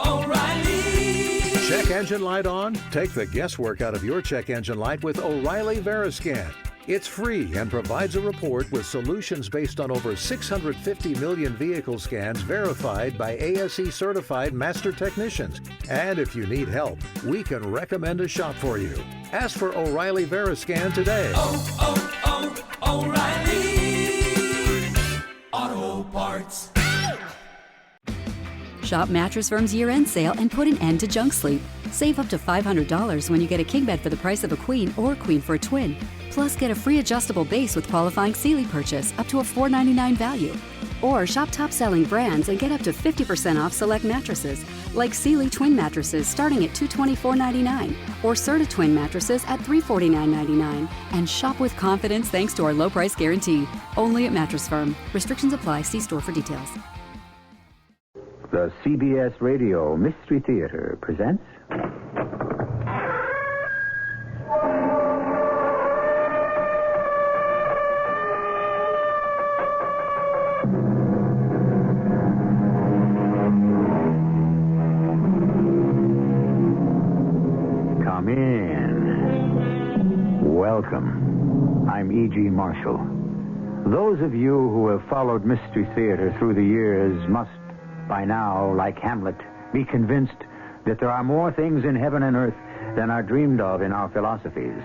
O'Reilly. Check engine light on? Take the guesswork out of your check engine light with O'Reilly Veriscan. It's free and provides a report with solutions based on over 650 million vehicle scans verified by ASE certified master technicians. And if you need help, we can recommend a shop for you. Ask for O'Reilly Veriscan today. O'Reilly Auto Parts. Shop Mattress Firm's year-end sale and put an end to junk sleep. Save up to $500 when you get a king bed for the price of a queen or queen for a twin. Plus, get a free adjustable base with qualifying Sealy purchase up to a $499 value. Or shop top-selling brands and get up to 50% off select mattresses, like Sealy twin mattresses starting at $224.99 or Serta twin mattresses at $349.99. And shop with confidence thanks to our low price guarantee. Only at Mattress Firm. Restrictions apply. See store for details. The CBS Radio Mystery Theater presents... Come in. Welcome. I'm E.G. Marshall. Those of you who have followed Mystery Theater through the years must, by now, like Hamlet, be convinced that there are more things in heaven and earth than are dreamed of in our philosophies.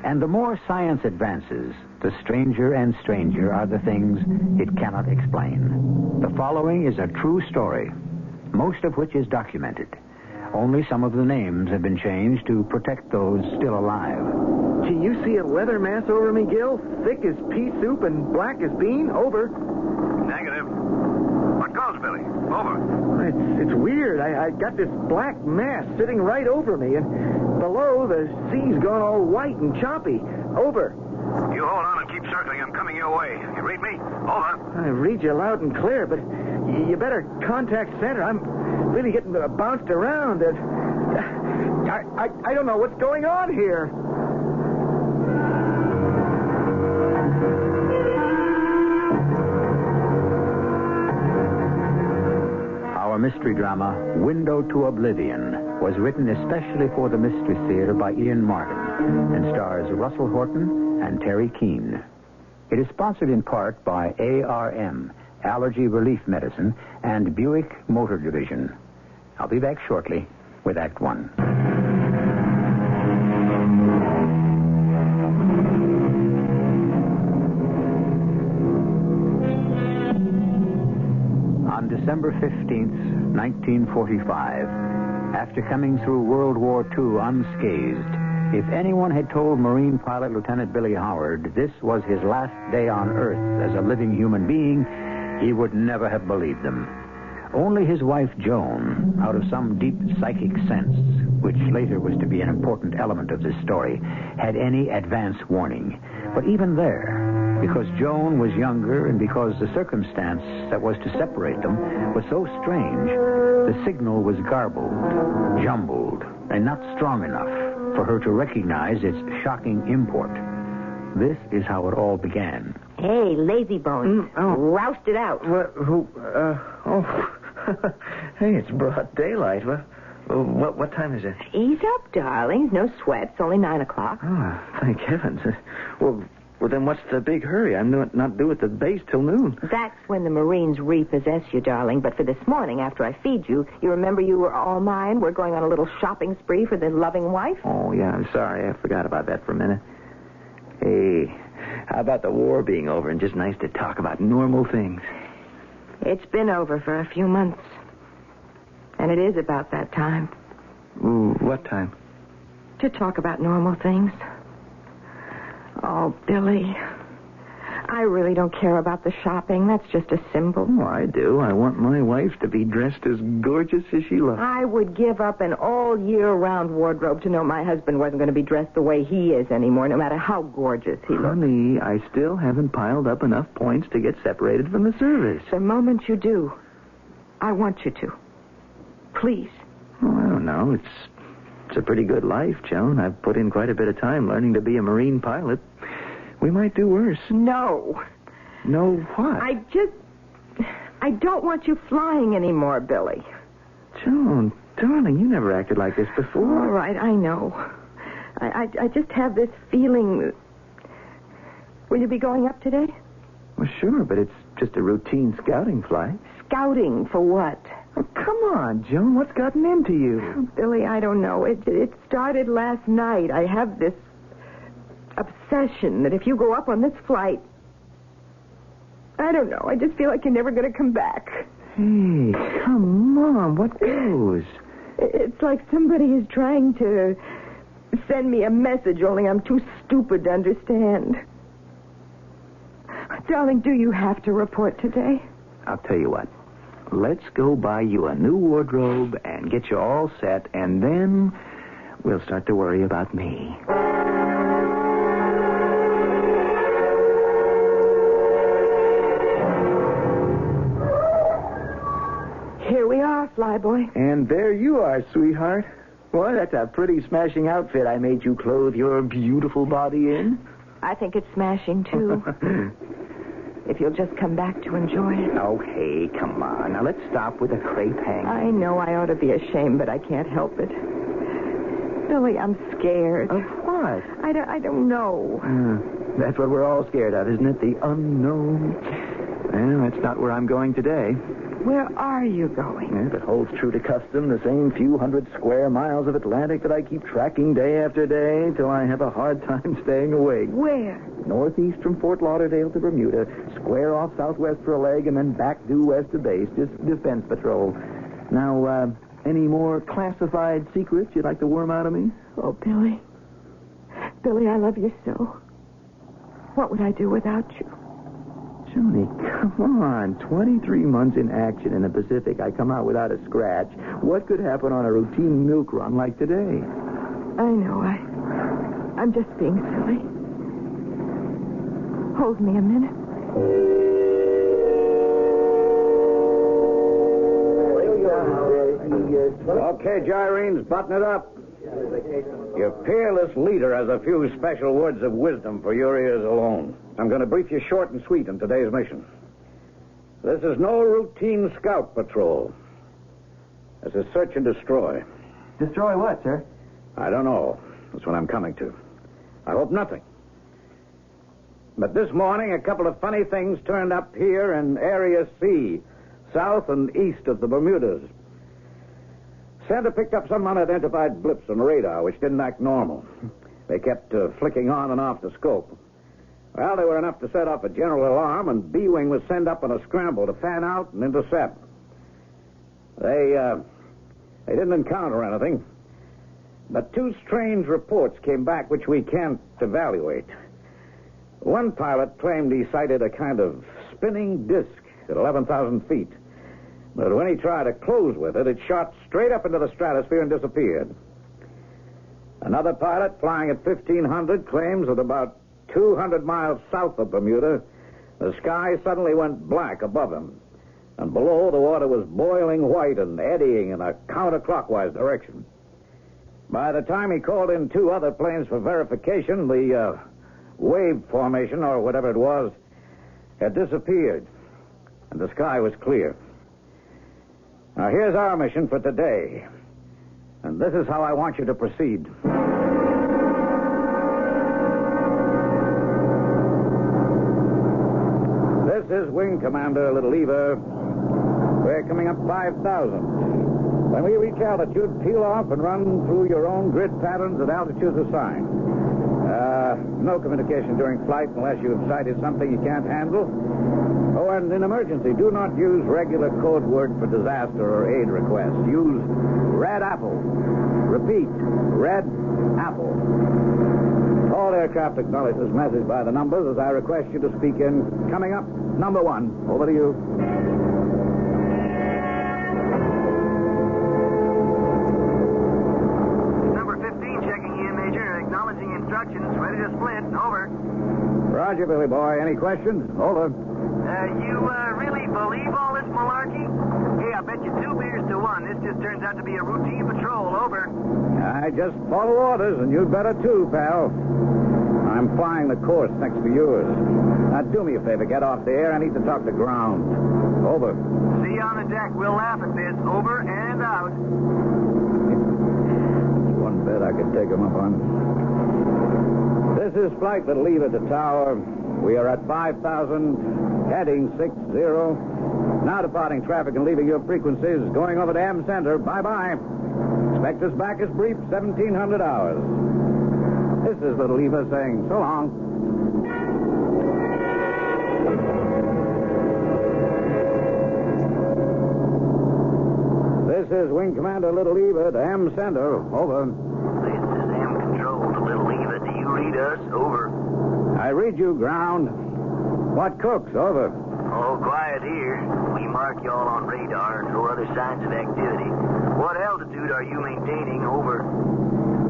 And the more science advances, the stranger and stranger are the things it cannot explain. The following is a true story, most of which is documented. Only some of the names have been changed to protect those still alive. Gee, you see a weather mass over me, Gil? Thick as pea soup and black as bean? Over. Negative. What goes, Billy? Over. It's weird. I got this black mass sitting right over me, and below the sea's gone all white and choppy. Over. You hold on and keep circling. I'm coming your way. You read me? Over. I read you loud and clear, but you better contact center. I'm really getting bounced around. And I don't know what's going on here. Our mystery drama, Window to Oblivion, was written especially for the Mystery Theater by Ian Martin and stars Russell Horton and Terry Keane. It is sponsored in part by ARM, Allergy Relief Medicine, and Buick Motor Division. I'll be back shortly with Act One. On December 15th, 1945, after coming through World War II unscathed, if anyone had told Marine pilot Lieutenant Billy Howard this was his last day on Earth as a living human being, he would never have believed them. Only his wife, Joan, out of some deep psychic sense, which later was to be an important element of this story, had any advance warning. But even there, because Joan was younger and because the circumstance that was to separate them was so strange, the signal was garbled, jumbled, and not strong enough for her to recognize its shocking import. This is how it all began. Hey, lazy bones. Roust it out. Hey, it's broad daylight. What time is it? Ease up, darling. No sweat. It's only 9 o'clock. Oh, thank heavens. Well, then what's the big hurry? I'm not due at the base till noon. That's when the Marines repossess you, darling. But for this morning, after I feed you, you remember you were all mine? We're going on a little shopping spree for the loving wife? Oh, yeah, I'm sorry. I forgot about that for a minute. Hey, how about the war being over and just nice to talk about normal things? It's been over for a few months. And it is about that time. Ooh, what time? To talk about normal things. Oh, Billy, I really don't care about the shopping. That's just a symbol. Oh, I do. I want my wife to be dressed as gorgeous as she looks. I would give up an all-year-round wardrobe to know my husband wasn't going to be dressed the way he is anymore, no matter how gorgeous he looks. Honey, I still haven't piled up enough points to get separated from the service. The moment you do, I want you to. Please. Oh, I don't know. It's a pretty good life, Joan. I've put in quite a bit of time learning to be a Marine pilot. We might do worse. No. No what? I I don't want you flying anymore, Billy. Joan, darling, you never acted like this before. All right, I know. I just have this feeling. Will you be going up today? Well, sure, but it's just a routine scouting flight. Scouting for what? Oh, come on, Joan. What's gotten into you? Billy, I don't know. It started last night. I have this obsession that if you go up on this flight, I don't know. I just feel like you're never going to come back. Hey, come on. What goes? It's like somebody is trying to send me a message, only I'm too stupid to understand. Darling, do you have to report today? I'll tell you what. Let's go buy you a new wardrobe and get you all set, and then we'll start to worry about me. Here we are, Flyboy. And there you are, sweetheart. Boy, that's a pretty smashing outfit I made you clothe your beautiful body in. I think it's smashing, too. If you'll just come back to enjoy it. Oh, hey, come on. Now, let's stop with the crepe hanging. I know I ought to be ashamed, but I can't help it. Billy, I'm scared. Of what? I don't know. That's what we're all scared of, isn't it? The unknown. Well, that's not where I'm going today. Where are you going? If it holds true to custom, the same few hundred square miles of Atlantic that I keep tracking day after day till I have a hard time staying awake. Where? Northeast from Fort Lauderdale to Bermuda, square off southwest for a leg, and then back due west to base. Just defense patrol. Now, any more classified secrets you'd like to worm out of me? Oh, Billy. Billy, I love you so. What would I do without you? Johnny, come on. 23 months in action in the Pacific. I come out without a scratch. What could happen on a routine milk run like today? I know. I'm just being silly. Hold me a minute. Okay, Gyrenes, button it up. Your peerless leader has a few special words of wisdom for your ears alone. I'm going to brief you short and sweet on today's mission. This is no routine scout patrol. This is search and destroy. Destroy what, sir? I don't know. That's what I'm coming to. I hope nothing. But this morning, a couple of funny things turned up here in Area C, south and east of the Bermudas. Santa picked up some unidentified blips on radar, which didn't act normal. They kept flicking on and off the scope. Well, they were enough to set off a general alarm, and B-Wing was sent up on a scramble to fan out and intercept. They didn't encounter anything, but two strange reports came back which we can't evaluate. One pilot claimed he sighted a kind of spinning disc at 11,000 feet. But when he tried to close with it, it shot straight up into the stratosphere and disappeared. Another pilot flying at 1,500 claims that about 200 miles south of Bermuda, the sky suddenly went black above him. And below, the water was boiling white and eddying in a counterclockwise direction. By the time he called in two other planes for verification, the wave formation, or whatever it was, had disappeared, and the sky was clear. Now, here's our mission for today, and this is how I want you to proceed. This is Wing Commander Little Eva. We're coming up 5,000. When we reach altitude, peel off and run through your own grid patterns at altitudes assigned. No communication during flight unless you've sighted something you can't handle. Oh, and in emergency, do not use regular code word for disaster or aid requests. Use Red Apple. Repeat, Red Apple. All aircraft acknowledge this message by the numbers as I request you to speak in. Coming up, number one. Over to you. Number 15 checking in, Major. Acknowledging instructions. Ready to split. Over. Roger, Billy Boy. Any questions? Over. You really believe all this malarkey? Hey, I bet you 2 beers to 1. This just turns out to be a routine patrol. Over. I just follow orders, and you'd better too, pal. Now, I'm flying the course next to yours. Now, do me a favor. Get off the air. I need to talk to ground. Over. See you on the deck. We'll laugh at this. Over and out. One bet I could take him up on. This is Flight Little Eva to tower. We are at 5,000, heading 60. Now departing traffic and leaving your frequencies, going over to M Center. Bye-bye. Expect us back as brief, 1,700 hours. This is Little Eva saying so long. This is Wing Commander Little Eva to M Center. Over. This is M Control to Little Eva. Do you read us? Over. I read you, ground. What cooks? Over. All quiet here. We mark y'all on radar. No other signs of activity. What altitude are you maintaining? Over.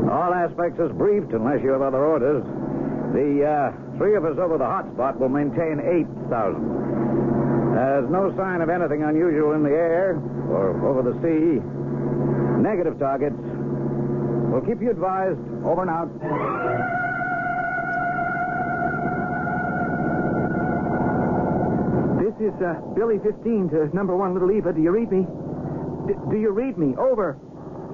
All aspects is briefed unless you have other orders. The three of us over the hot spot will maintain 8,000. There's no sign of anything unusual in the air or over the sea. Negative targets. We'll keep you advised. Over and out. This is Billy 15 to number 1 Little Eva. Do you read me? Do you read me? Over.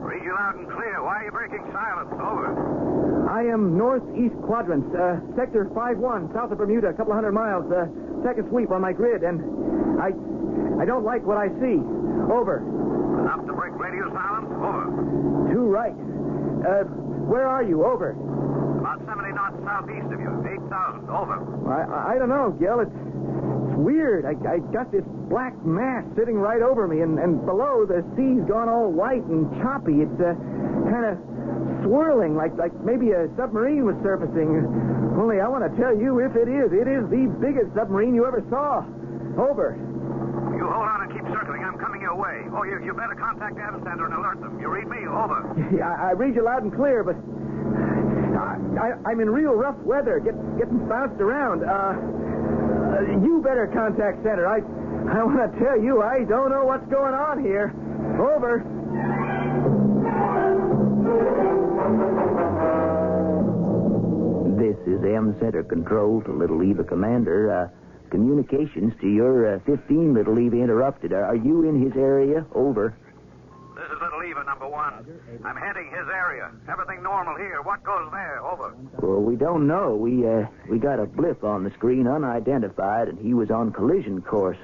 Read you loud and clear. Why are you breaking silence? Over. I am northeast quadrant, sector 5-1, south of Bermuda, a couple of hundred miles. Second sweep on my grid, and I don't like what I see. Over. Enough to break radio silence? Over. Too right. Where are you? Over. About 70 knots southeast of you. 8,000. Over. I don't know, Gil. It's weird. I got this black mass sitting right over me, and below the sea's gone all white and choppy. It's kind of swirling like maybe a submarine was surfacing. Only I want to tell you, if it is the biggest submarine you ever saw. Over. You hold on and keep circling. I'm coming your way. Oh, you better contact the M Center and alert them. You read me? Over. Yeah, I read you loud and clear, but I'm in real rough weather, getting bounced around. You better contact Center. I want to tell you, I don't know what's going on here. Over. This is M Center Control to Little Eva Commander. Communications to your 15 Little Eva interrupted. Are you in his area? Over. This is Little Eva, number 1. I'm heading his area. Everything normal here. What goes there? Over. Well, we don't know. We got a blip on the screen, unidentified, and he was on collision course.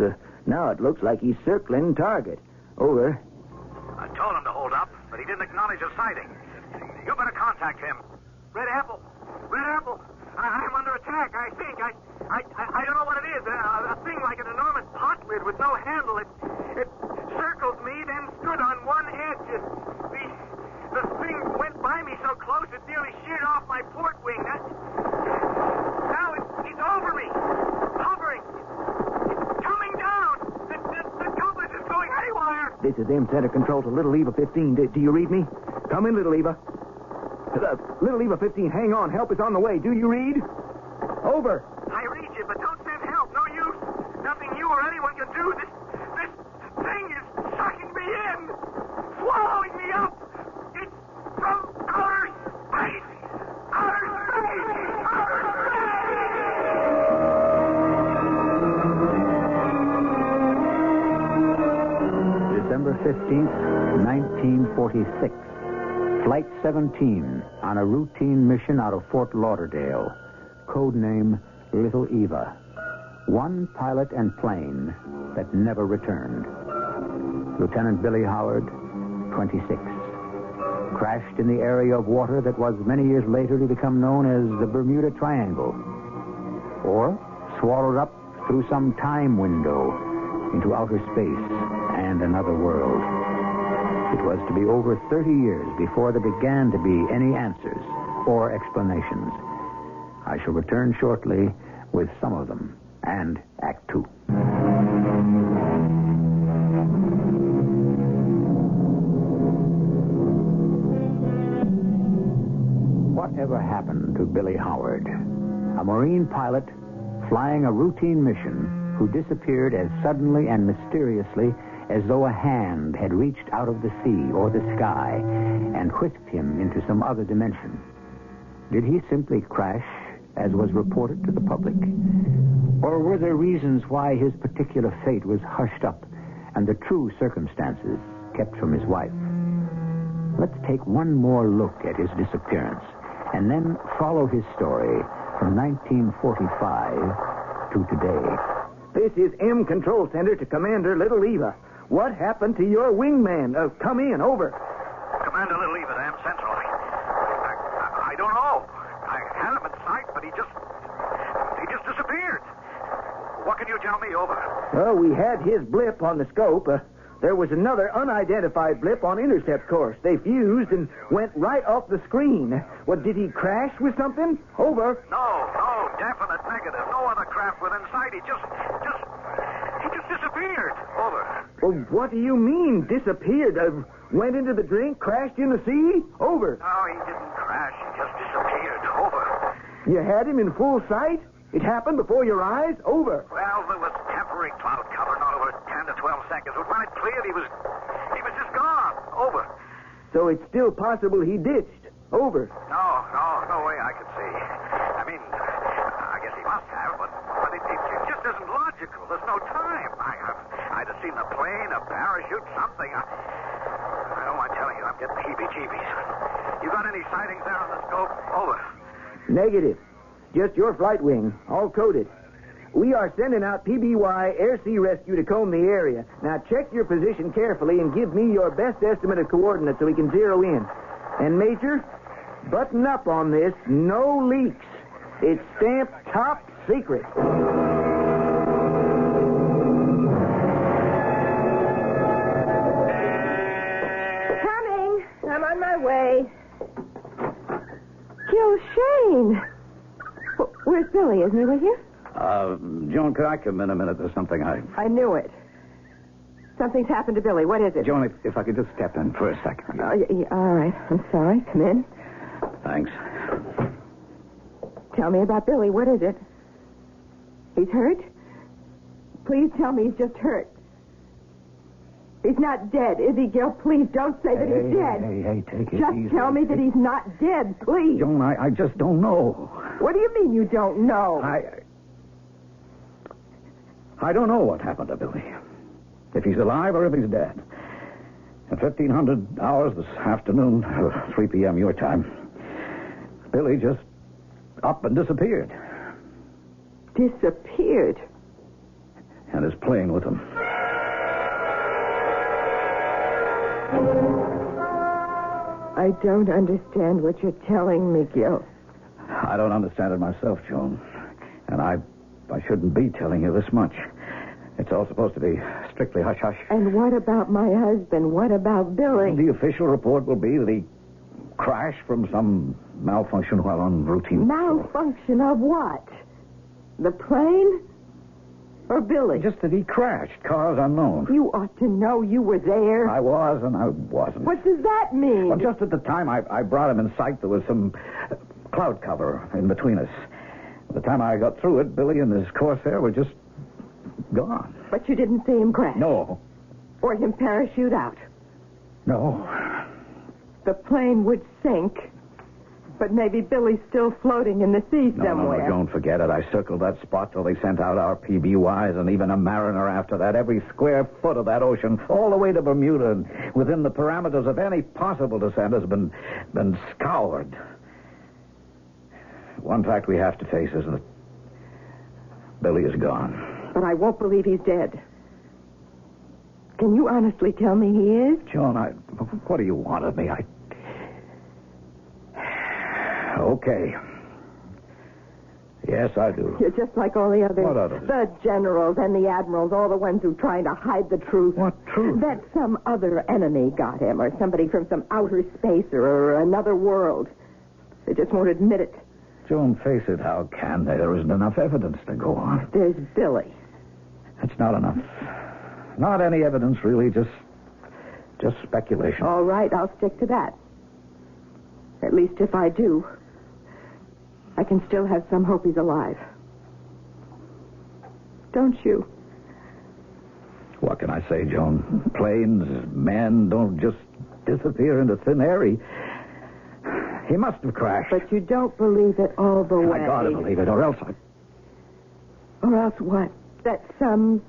Now it looks like he's circling target. Over. I told him to hold up, but he didn't acknowledge a sighting. You better contact him. Red Apple. Red Apple. I'm under attack, I think. I don't know what it is. A thing like an enormous pot lid with no handle. It circled me, then stood on one edge. The thing went by me so close it nearly sheared off my port wing. Now it's over me. Hovering. It's coming down. The compass is going haywire. This is M Center Control to Little Eva 15. Do you read me? Come in, Little Eva. Little Eva 15, hang on. Help is on the way. Do you read? Over. I read you, but don't send help. No use. Nothing you or anyone can do. This thing is sucking me in. Swallowing me up. It's from outer space. Outer space. Outer space. December 15th, 1946. Flight 17 on a routine mission out of Fort Lauderdale. Code name Little Eva. One pilot and plane that never returned. Lieutenant Billy Howard, 26. Crashed in the area of water that was many years later to become known as the Bermuda Triangle. Or swallowed up through some time window into outer space and another world. It was to be over 30 years before there began to be any answers or explanations. I shall return shortly with some of them and Act 2. Whatever happened to Billy Howard? A Marine pilot flying a routine mission who disappeared as suddenly and mysteriously as though a hand had reached out of the sea or the sky and whisked him into some other dimension. Did he simply crash as was reported to the public? Or were there reasons why his particular fate was hushed up and the true circumstances kept from his wife? Let's take one more look at his disappearance and then follow his story from 1945 to today. This is M Control Center to Commander Little Eva. What happened to your wingman? Come in, over. Commander Little Eva, M Central. I don't know. I had him in sight, but he just disappeared. What can you tell me, over? Well, we had his blip on the scope. There was another unidentified blip on intercept course. They fused and went right off the screen. What, did he crash with something? Over. No, definite negative. No other craft within sight. He just disappeared. Over. Well, what do you mean, disappeared? Went into the drink, crashed in the sea? Over. No, he didn't crash. He just disappeared. Over. You had him in full sight? It happened before your eyes? Over. Well, there was temporary cloud cover, not over 10 to 12 seconds. But when it cleared, he was just gone. Over. So it's still possible he ditched? Over. No way I could see. I mean, I guess he must have, but it just isn't logical. There's no time. I'd have seen a plane, a parachute, something. I don't mind telling you, I'm getting heebie-jeebies. You got any sightings there on the scope? Over. Negative. Just your flight wing, all coded. We are sending out PBY Air Sea Rescue to comb the area. Now check your position carefully and give me your best estimate of coordinates so we can zero in. And Major, button up on this. No leaks. It's stamped top secret. Coming. I'm on my way. Shane. Where's Billy? Isn't he with you? Joan, could I come in a minute? There's something I knew it. Something's happened to Billy. What is it? Joan, if I could just step in for a second. All right. I'm sorry. Come in. Thanks. Tell me about Billy. What is it? He's hurt? Please tell me he's just hurt. He's not dead, is he, Gil? Please don't say that he's dead. Hey, take it just easy. Just tell me that he's not dead, please. Joan, I just don't know. What do you mean you don't know? I don't know what happened to Billy. If he's alive or if he's dead. At 1500 hours this afternoon, 3 p.m. your time, Billy just up and disappeared. Disappeared? And is playing with him. I don't understand what you're telling me, Gil. I don't understand it myself, Joan. And I shouldn't be telling you this much. It's all supposed to be strictly hush-hush. And what about my husband? What about Billy? The official report will be that he crashed from some malfunction while on routine. Malfunction of what? The plane? Or Billy? Just that he crashed. Cause unknown. You ought to know you were there. I was and I wasn't. What does that mean? Well, just at the time I brought him in sight, there was some cloud cover in between us. By the time I got through it, Billy and his Corsair were just gone. But you didn't see him crash? No. Or him parachute out? No. The plane would sink. But maybe Billy's still floating in the sea somewhere. No, don't forget it. I circled that spot till they sent out our PBYs and even a mariner after that. Every square foot of that ocean, all the way to Bermuda, and within the parameters of any possible descent has been scoured. One fact we have to face is that Billy is gone. But I won't believe he's dead. Can you honestly tell me he is? Joan, what do you want of me? Okay. Yes, I do. You're just like all the others. What others? The generals and the admirals, all the ones who are trying to hide the truth. What truth? That some other enemy got him, or somebody from some outer space or another world. They just won't admit it. Joan, face it, how can they? There isn't enough evidence to go on. There's Billy. That's not enough. Not any evidence, really, just speculation. All right, I'll stick to that. At least if I do, I can still have some hope he's alive. Don't you? What can I say, Joan? Planes, men don't just disappear into thin air. He must have crashed. But you don't believe it all the way. I gotta believe it, or else I... Or else what? That some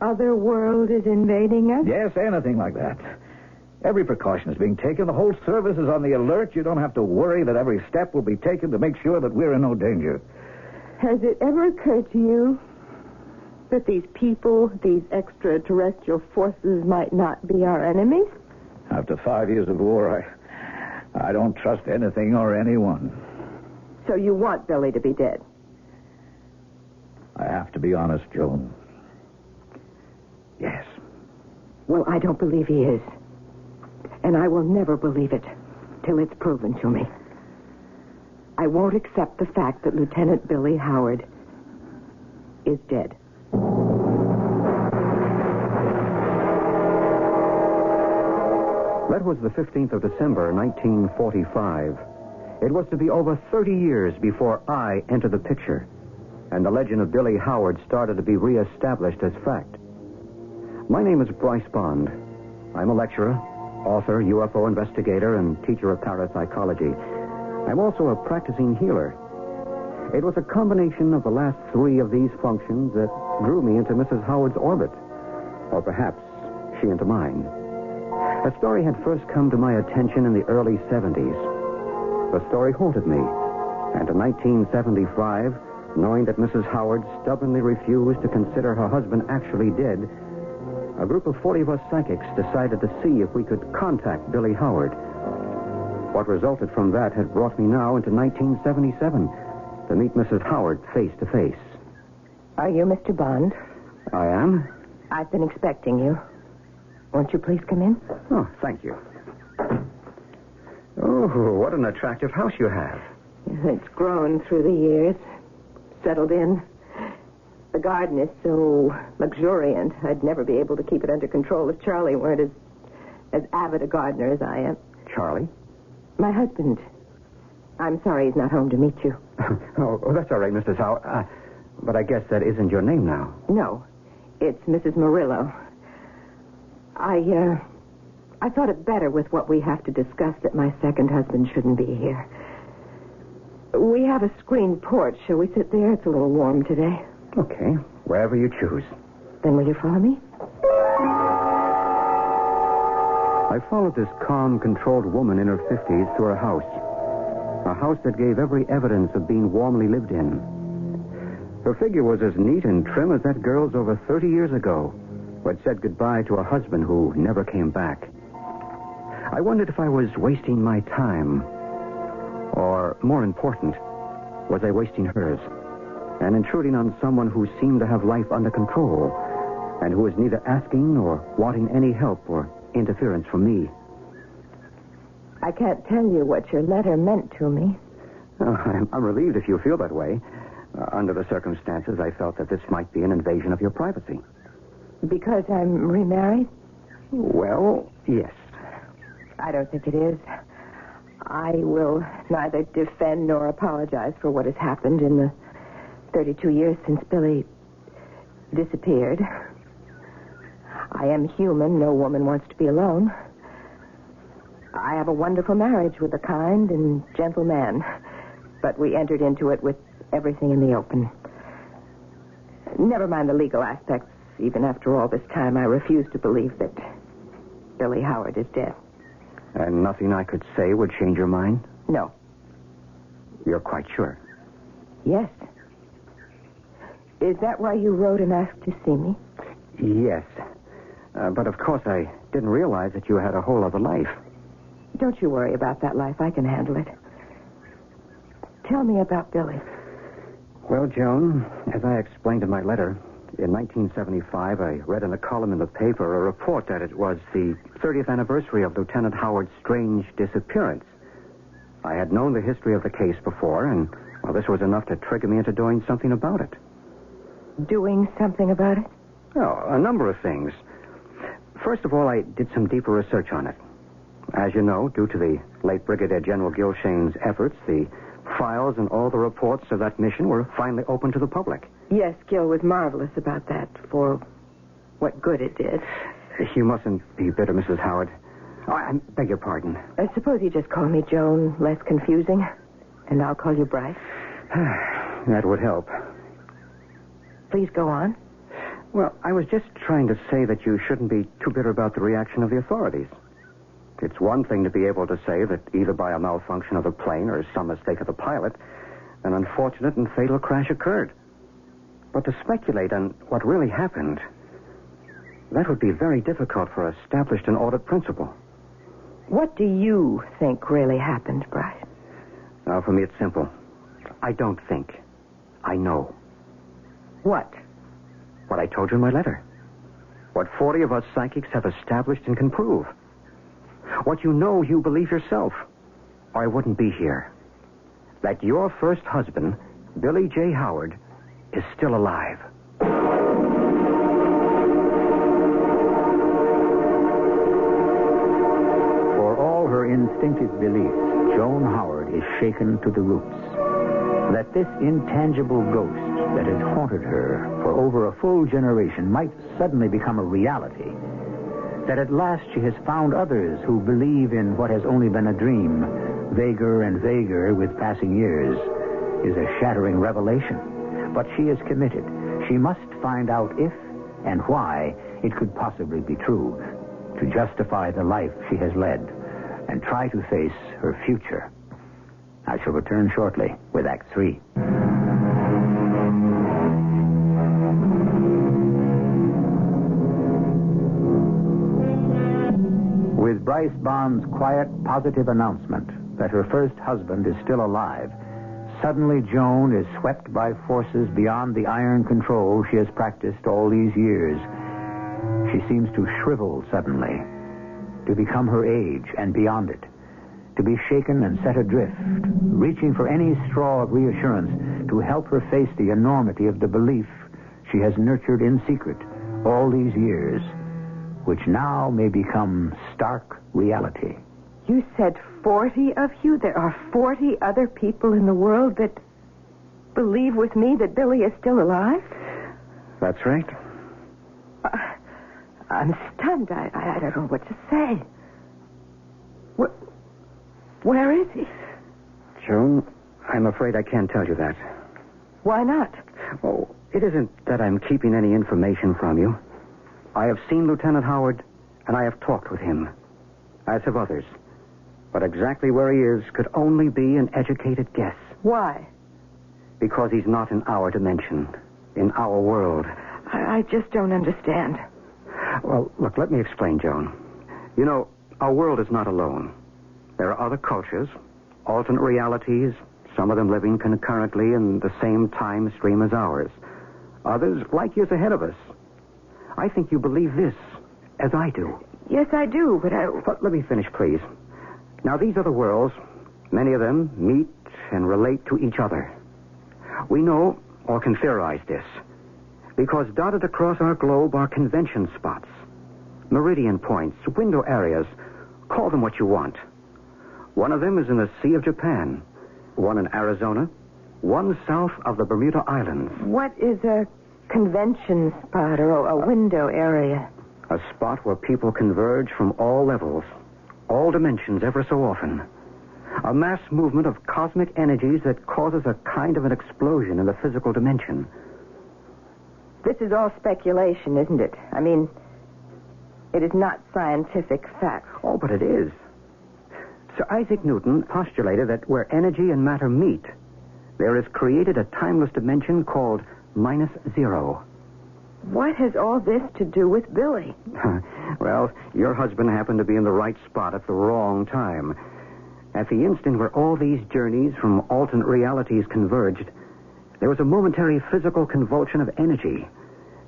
other world is invading us? Yes, anything like that. Every precaution is being taken. The whole service is on the alert. You don't have to worry that every step will be taken to make sure that we're in no danger. Has it ever occurred to you that these people, these extraterrestrial forces, might not be our enemies? After 5 years of war, I don't trust anything or anyone. So you want Billy to be dead? I have to be honest, Joan. Yes. Well, I don't believe he is. And I will never believe it till it's proven to me. I won't accept the fact that Lieutenant Billy Howard is dead. That was the 15th of December, 1945. It was to be over 30 years before I entered the picture, and the legend of Billy Howard started to be reestablished as fact. My name is Bryce Bond. I'm a lecturer, author, UFO investigator, and teacher of parapsychology. I'm also a practicing healer. It was a combination of the last three of these functions that drew me into Mrs. Howard's orbit, or perhaps she into mine. A story had first come to my attention in the early 70s. The story haunted me, and in 1975, knowing that Mrs. Howard stubbornly refused to consider her husband actually dead, a group of 40 of us psychics decided to see if we could contact Billy Howard. What resulted from that had brought me now into 1977 to meet Mrs. Howard face to face. Are you Mr. Bond? I am? I've been expecting you. Won't you please come in? Oh, thank you. Oh, what an attractive house you have. It's grown through the years. Settled in. The garden is so luxuriant, I'd never be able to keep it under control if Charlie weren't as avid a gardener as I am. Charlie? My husband. I'm sorry he's not home to meet you. Oh, that's all right, Mrs. Howard. But I guess that isn't your name now. No, it's Mrs. Murillo. I thought it better with what we have to discuss that my second husband shouldn't be here. We have a screened porch. Shall we sit there? It's a little warm today. Okay, wherever you choose. Then will you follow me? I followed this calm, controlled woman in her 50s to her house. A house that gave every evidence of being warmly lived in. Her figure was as neat and trim as that girl's over 30 years ago, who had said goodbye to a husband who never came back. I wondered if I was wasting my time. Or, more important, was I wasting hers? And intruding on someone who seemed to have life under control, and who was neither asking or wanting any help or interference from me. I can't tell you what your letter meant to me. I'm relieved if you feel that way. Under the circumstances, I felt that this might be an invasion of your privacy. Because I'm remarried? Well, yes. I don't think it is. I will neither defend nor apologize for what has happened in the 32 years since Billy disappeared. I am human. No woman wants to be alone. I have a wonderful marriage with a kind and gentle man, but we entered into it with everything in the open. Never mind the legal aspects. Even after all this time, I refuse to believe that Billy Howard is dead. And nothing I could say would change your mind? No. You're quite sure? Yes. Is that why you wrote and asked to see me? Yes. But of course I didn't realize that you had a whole other life. Don't you worry about that life. I can handle it. Tell me about Billy. Well, Joan, as I explained in my letter, in 1975, I read in a column in the paper a report that it was the 30th anniversary of Lieutenant Howard's strange disappearance. I had known the history of the case before, and, well, this was enough to trigger me into doing something about it. Doing something about it? Oh, a number of things. First of all, I did some deeper research on it. As you know, due to the late Brigadier General Gilshane's efforts, the files and all the reports of that mission were finally open to the public. Yes, Gil was marvelous about that for what good it did. You mustn't be bitter, Mrs. Howard. Oh, I beg your pardon. Suppose you just call me Joan, less confusing, and I'll call you Bryce. That would help. Please go on. Well, I was just trying to say that you shouldn't be too bitter about the reaction of the authorities. It's one thing to be able to say that either by a malfunction of the plane or some mistake of the pilot, an unfortunate and fatal crash occurred. But to speculate on what really happened, that would be very difficult for established and audit principle. What do you think really happened, Bryce? Now, for me, it's simple. I don't think. I know. What? What I told you in my letter. What 40 of us psychics have established and can prove. What you know you believe yourself, or I wouldn't be here. That your first husband, Billy J. Howard, is still alive. For all her instinctive beliefs, Joan Howard is shaken to the roots. That this intangible ghost that has haunted her for over a full generation might suddenly become a reality. That at last she has found others who believe in what has only been a dream, vaguer and vaguer with passing years, is a shattering revelation. But she is committed. She must find out if and why it could possibly be true, to justify the life she has led, and try to face her future. I shall return shortly with Act 3. With Bryce Bond's quiet, positive announcement that her first husband is still alive, suddenly Joan is swept by forces beyond the iron control she has practiced all these years. She seems to shrivel suddenly, to become her age and beyond it, to be shaken and set adrift, reaching for any straw of reassurance to help her face the enormity of the belief she has nurtured in secret all these years, which now may become stark reality. You said 40 of you? There are 40 other people in the world that believe with me that Billy is still alive? That's right. I'm stunned. I don't know what to say. Where is he? Joan, I'm afraid I can't tell you that. Why not? Oh, it isn't that I'm keeping any information from you. I have seen Lieutenant Howard, and I have talked with him, as have others. But exactly where he is could only be an educated guess. Why? Because he's not in our dimension, in our world. I just don't understand. Well, look, let me explain, Joan. You know, our world is not alone. There are other cultures, alternate realities, some of them living concurrently in the same time stream as ours. Others light years ahead of us. I think you believe this, as I do. Yes, I do, but Let me finish, please. Now, these other worlds, many of them meet and relate to each other. We know, or can theorize this, because dotted across our globe are convention spots, meridian points, window areas. Call them what you want. One of them is in the Sea of Japan, one in Arizona, one south of the Bermuda Islands. What is a convention spot or a window area? A spot where people converge from all levels, all dimensions ever so often. A mass movement of cosmic energies that causes a kind of an explosion in the physical dimension. This is all speculation, isn't it? I mean, it is not scientific fact. Oh, but it is. Sir Isaac Newton postulated that where energy and matter meet, there is created a timeless dimension called -0. What has all this to do with Billy? Well, your husband happened to be in the right spot at the wrong time. At the instant where all these journeys from alternate realities converged, there was a momentary physical convulsion of energy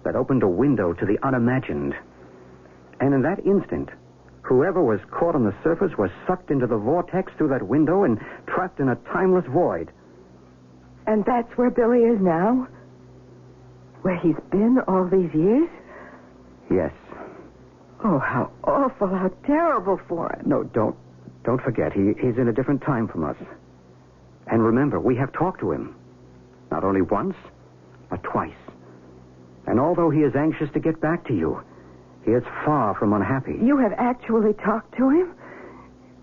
that opened a window to the unimagined. And in that instant, whoever was caught on the surface was sucked into the vortex through that window and trapped in a timeless void. And that's where Billy is now? Where he's been all these years? Yes. Oh, how awful, how terrible for him. No, don't forget. He's in a different time from us. And remember, we have talked to him. Not only once, but twice. And although he is anxious to get back to you, He is far from unhappy. You have actually talked to him?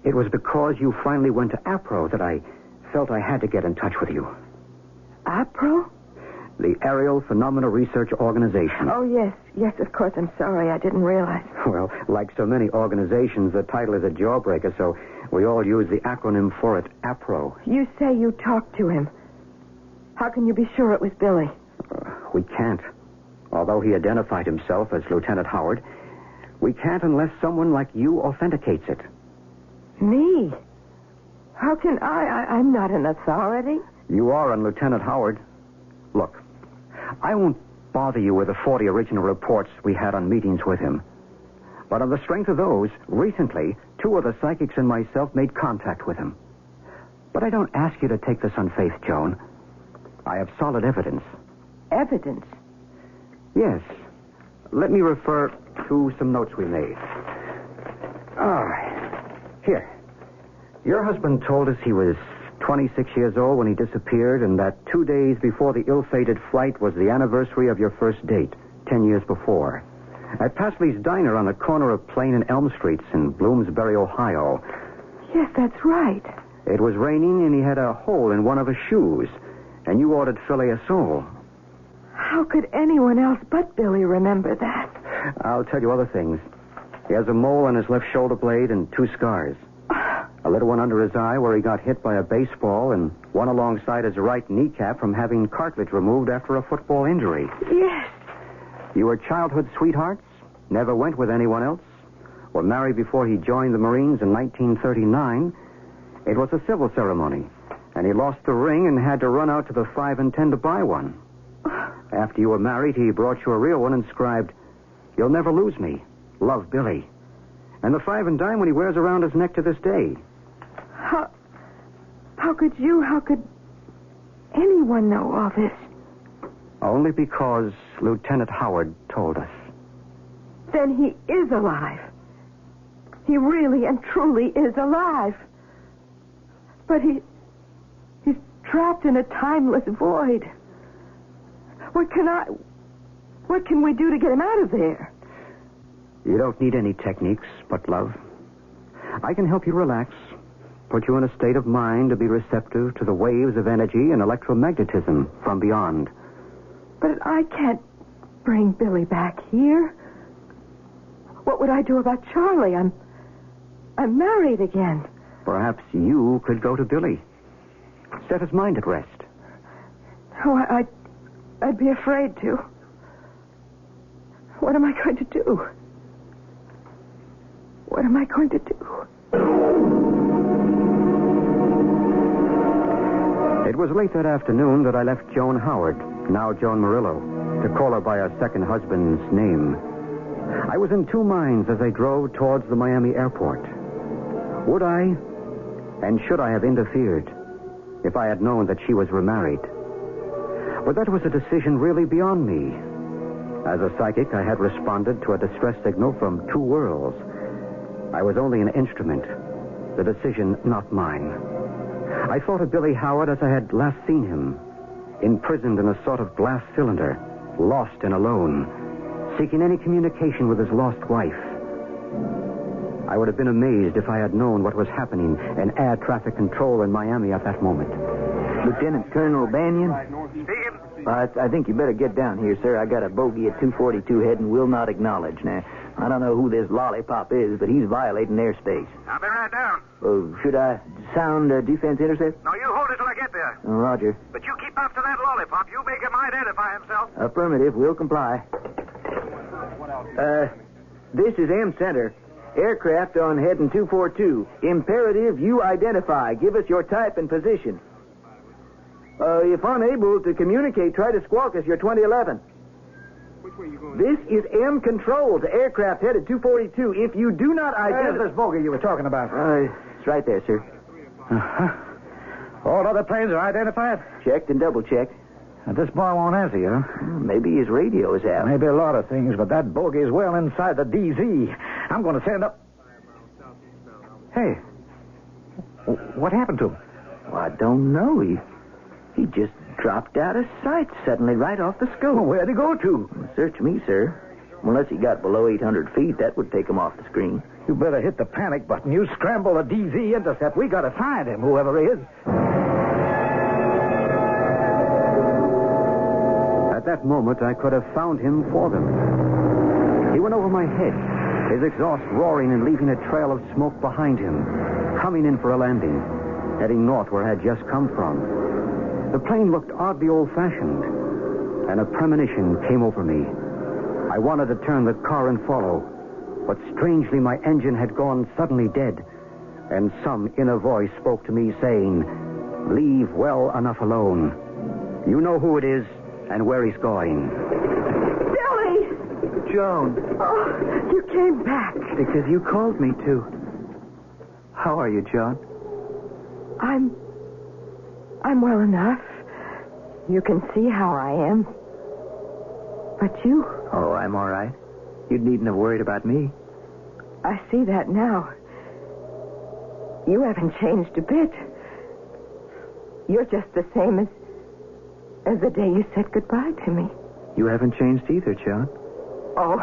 It was because you finally went to APRO that I felt I had to get in touch with you. APRO? The Aerial Phenomena Research Organization. Oh, yes. Yes, of course. I'm sorry. I didn't realize. Well, like so many organizations, the title is a jawbreaker, so we all use the acronym for it, APRO. You say you talked to him. How can you be sure it was Billy? We can't. Although he identified himself as Lieutenant Howard, we can't unless someone like you authenticates it. Me? How can I'm not an authority. You are on Lieutenant Howard. Look, I won't bother you with the 40 original reports we had on meetings with him. But on the strength of those, recently, 2 of the psychics and myself made contact with him. But I don't ask you to take this on faith, Joan. I have solid evidence. Evidence? Yes. Let me refer to some notes we made. All right. Here. Your husband told us he was 26 years old when he disappeared, and that 2 days before the ill-fated flight was the anniversary of your first date, 10 years before. At Pasley's Diner on the corner of Plain and Elm Streets in Bloomsbury, Ohio. Yes, that's right. It was raining, and he had a hole in one of his shoes, and you ordered filet of sole. How could anyone else but Billy remember that? I'll tell you other things. He has a mole on his left shoulder blade and 2 scars. A little one under his eye where he got hit by a baseball, and one alongside his right kneecap from having cartilage removed after a football injury. Yes. You were childhood sweethearts, never went with anyone else, were married before he joined the Marines in 1939. It was a civil ceremony, and he lost the ring and had to run out to the 5 and 10 to buy one. After you were married, he brought you a real one inscribed, "You'll never lose me. Love, Billy." And the 5 and dime when he wears around his neck to this day. How could anyone know all this? Only because Lieutenant Howard told us. Then he is alive. He really and truly is alive. But he's trapped in a timeless void. What can we do to get him out of there? You don't need any techniques but love. I can help you relax, put you in a state of mind to be receptive to the waves of energy and electromagnetism from beyond. But I can't bring Billy back here. What would I do about Charlie? I'm married again. Perhaps you could go to Billy. Set his mind at rest. Oh, I'd be afraid to. What am I going to do? What am I going to do? It was late that afternoon that I left Joan Howard, now Joan Murillo, to call her by her second husband's name. I was in 2 minds as I drove towards the Miami airport. Would I, and should I have interfered if I had known that she was remarried? But that was a decision really beyond me. As a psychic, I had responded to a distress signal from 2 worlds. I was only an instrument, the decision not mine. I thought of Billy Howard as I had last seen him, imprisoned in a sort of glass cylinder, lost and alone, seeking any communication with his lost wife. I would have been amazed if I had known what was happening in air traffic control in Miami at that moment. Lieutenant Colonel Banyan? Speaking. I think you better get down here, sir. I got a bogey at 242 heading will not acknowledge. Now, I don't know who this lollipop is, but he's violating airspace. I'll be right down. Should I sound defense intercept? No, you hold it till I get there. Roger. But you keep after that lollipop. You make him identify himself. Affirmative. We'll comply. This is M Center. Aircraft on heading 242. Imperative you identify. Give us your type and position. If unable to communicate, try to squawk us your 2011. Which way are you going? This is M Control to aircraft headed 242. If you do not identify... Where's this bogey you were talking about? It's right there, sir. All other planes are identified? Checked and double-checked. This boy won't answer you. Maybe his radio is out. Maybe a lot of things, but that bogey is well inside the DZ. I'm going to send up... Hey, what happened to him? Well, I don't know. He just dropped out of sight suddenly right off the scope. Well, where'd he go to? Search me, sir. Unless he got below 800 feet, that would take him off the screen. You better hit the panic button. You scramble the DZ intercept. We got to find him, whoever he is. At that moment, I could have found him for them. He went over my head, his exhaust roaring and leaving a trail of smoke behind him, coming in for a landing, heading north where I had just come from. The plane looked oddly old-fashioned, and a premonition came over me. I wanted to turn the car and follow, but strangely my engine had gone suddenly dead, and some inner voice spoke to me saying, "Leave well enough alone. You know who it is and where he's going." Billy! Joan. Oh, you came back. Because you called me to. How are you, Joan? I'm well enough. You can see how I am. But you? Oh, I'm all right. You needn't have worried about me. I see that now. You haven't changed a bit. You're just the same as the day you said goodbye to me. You haven't changed either, Joan. Oh,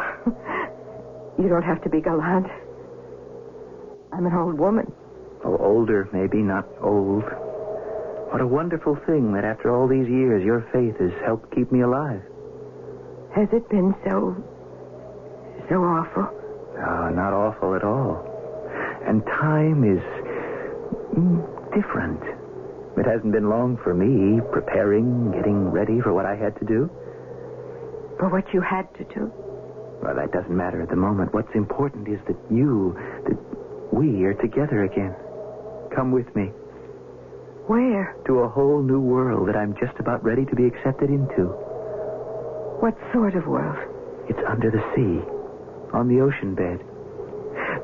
you don't have to be gallant. I'm an old woman. Oh, older, maybe, not old. What a wonderful thing that after all these years, your faith has helped keep me alive. Has it been so awful? Oh, not awful at all. And time is different. It hasn't been long for me, preparing, getting ready for what I had to do. For what you had to do? Well, that doesn't matter at the moment. What's important is that we are together again. Come with me. Where? To a whole new world that I'm just about ready to be accepted into. What sort of world? It's under the sea, on the ocean bed.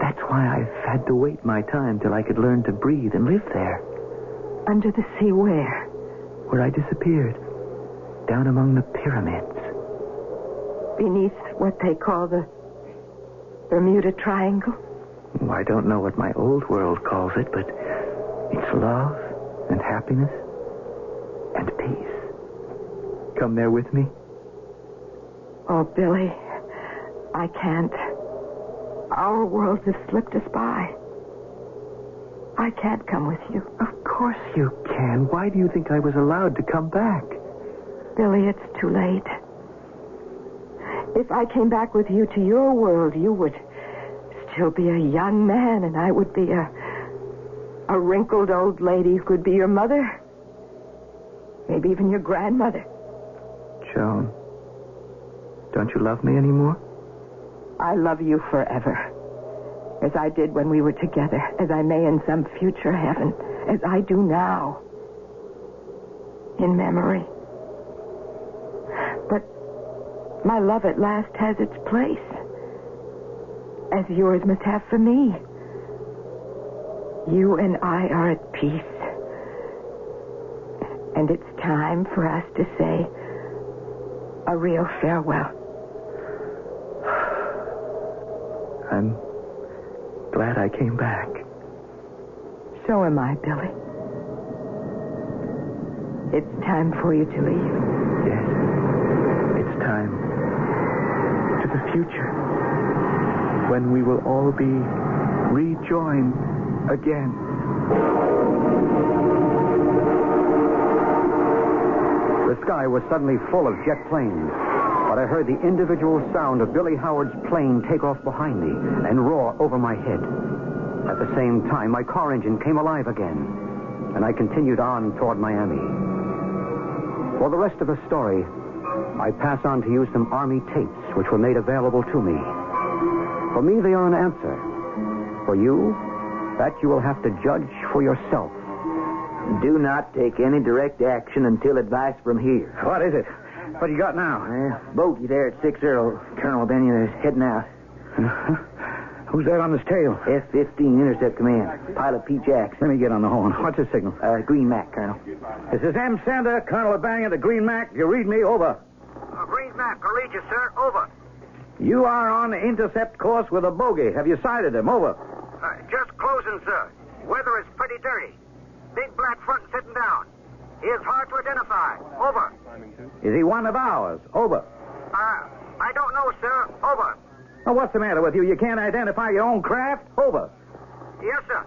That's why I've had to wait my time till I could learn to breathe and live there. Under the sea where? Where I disappeared. Down among the pyramids. Beneath what they call the Bermuda Triangle? Oh, I don't know what my old world calls it, but it's love and happiness and peace. Come there with me? Oh, Billy, I can't. Our worlds have slipped us by. I can't come with you. Of course you can. Why do you think I was allowed to come back? Billy, it's too late. If I came back with you to your world, you would still be a young man, and I would be a wrinkled old lady who could be your mother. Maybe even your grandmother. Joan, don't you love me anymore? I love you forever. As I did when we were together. As I may in some future heaven. As I do now. In memory. But my love at last has its place. As yours must have for me. You and I are at peace. And it's time for us to say a real farewell. I'm glad I came back. So am I, Billy. It's time for you to leave. Yes. It's time. To the future. When we will all be rejoined again. The sky was suddenly full of jet planes, but I heard the individual sound of Billy Howard's plane take off behind me and roar over my head. At the same time, my car engine came alive again, and I continued on toward Miami. For the rest of the story, I pass on to you some Army tapes which were made available to me. For me, they are an answer. For you, that you will have to judge for yourself. Do not take any direct action until advice from here. What is it? What do you got now? Bogey there at 6-0. Colonel Benyon is heading out. Who's that on his tail? F-15 Intercept Command. Pilot Pete Jackson. Let me get on the horn. What's his signal? Green Mac, Colonel. This is M. Sander, Colonel O'Banion, the Green Mac. You read me? Over. Green Mac, I read you, sir. Over. You are on intercept course with a bogey. Have you sighted him? Over. Just closing, sir. Weather is pretty dirty. Big black front sitting down. He is hard to identify. Over. Is he one of ours? Over. I don't know, sir. Over. Oh, what's the matter with you? You can't identify your own craft? Over. Yes, sir.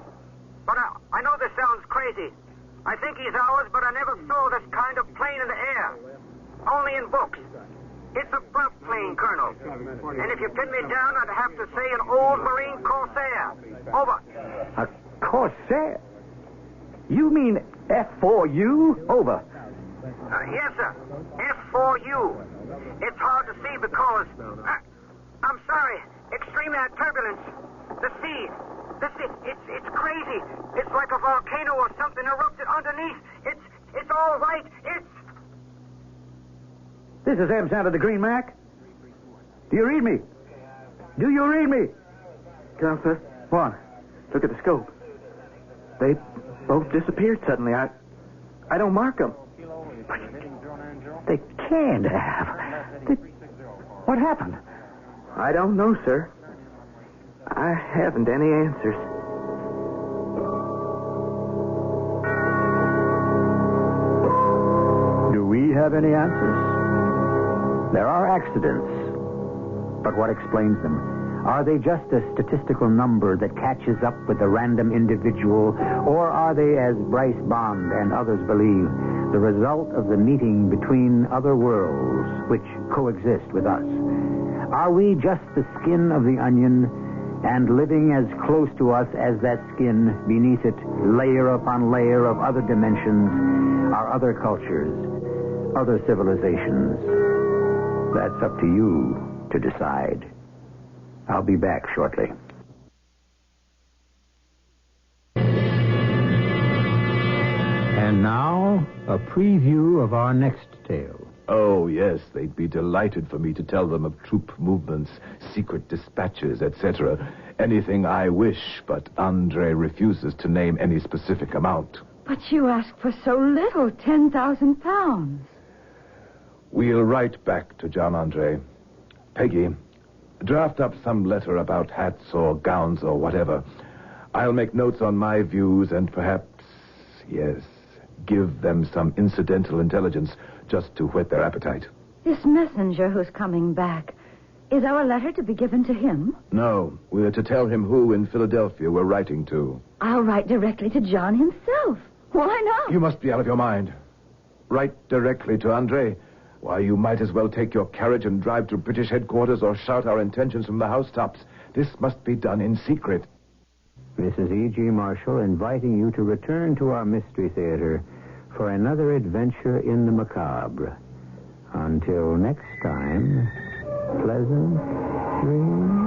But I know this sounds crazy. I think he's ours, but I never saw this kind of plane in the air. Only in books. It's a front plane, Colonel. And if you pin me down, I'd have to say an old Marine Corsair. Over. A Corsair? You mean F4U? Over. Yes, sir. F4U. It's hard to see because... I'm sorry. Extreme air turbulence. The sea. It's crazy. It's like a volcano or something erupted underneath. It's all right. This is M. Sound of the Green Mac. Do you read me? Do you read me? Counselor, What? look at the scope. They both disappeared suddenly. I don't mark them. They can't have. What happened? I don't know, sir. I haven't any answers. Do we have any answers? There are accidents, but what explains them? Are they just a statistical number that catches up with a random individual, or are they, as Bryce Bond and others believe, the result of the meeting between other worlds which coexist with us? Are we just the skin of the onion, and living as close to us as that skin, beneath it, layer upon layer of other dimensions, are other cultures, other civilizations? That's up to you to decide. I'll be back shortly. And now, a preview of our next tale. Oh, yes, they'd be delighted for me to tell them of troop movements, secret dispatches, etc. Anything I wish, but Andre refuses to name any specific amount. But you asked for so little, 10,000 pounds. We'll write back to John Andre. Peggy, draft up some letter about hats or gowns or whatever. I'll make notes on my views and perhaps, yes, give them some incidental intelligence just to whet their appetite. This messenger who's coming back, is our letter to be given to him? No, we're to tell him who in Philadelphia we're writing to. I'll write directly to John himself. Why not? You must be out of your mind. Write directly to Andre. Why, you might as well take your carriage and drive to British headquarters or shout our intentions from the housetops. This must be done in secret. This is E.G. Marshall inviting you to return to our Mystery Theater for another adventure in the macabre. Until next time, pleasant dreams.